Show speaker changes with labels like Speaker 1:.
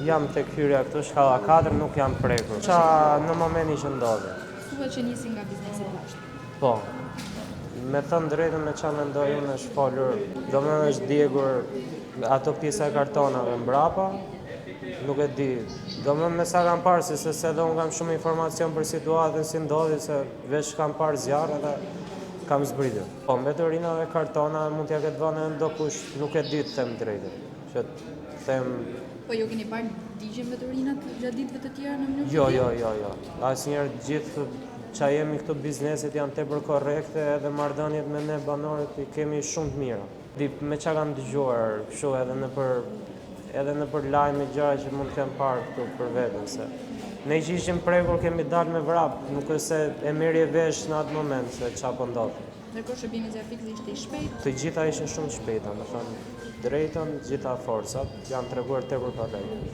Speaker 1: Jam tek hyrja këtu, shkalla 4, nuk jam prekur. Qa në momentin që ndodhi.
Speaker 2: Thuhet që nisi nga biznesi bashkë.
Speaker 1: Po, me thënë drejtën me qa mendoj unë është folur, do me është djegur ato pjesa e kartonave mbrapa, nuk e di. Do me sa kam parë, se edhe unë kam shumë informacion për situatën si ndodhi, se veç kam parë zjarë dhe kam zbritur. Po, mbeturinave kartona mund t'ja këtë vënë ndo kush, nuk e di të them drejtën. Që të them...
Speaker 2: Po ju keni parë digje mbeturinat gjatë ditëve të tjera në mënyrë?
Speaker 1: Jo. Asnjëherë gjithë qa jemi këto bizneset janë tepër korrekte edhe marrëdhëniet me ne banorët i kemi shumë të mira. Me qa kam dëgjuar kështu edhe në për lajme gjëra që mund të kem parë këtu për veten se ne që ishim prekur kemi dalë me vrap, nuk është se e merrje vesh në atë moment se qa po ndodh.
Speaker 2: Ndërkohë shërbimi zjarfikës ishte i shpejtë.
Speaker 1: Të gjitha ishin shumë shpejta, me thënë drejtën, gjitha forcat janë treguar tepër korrekt.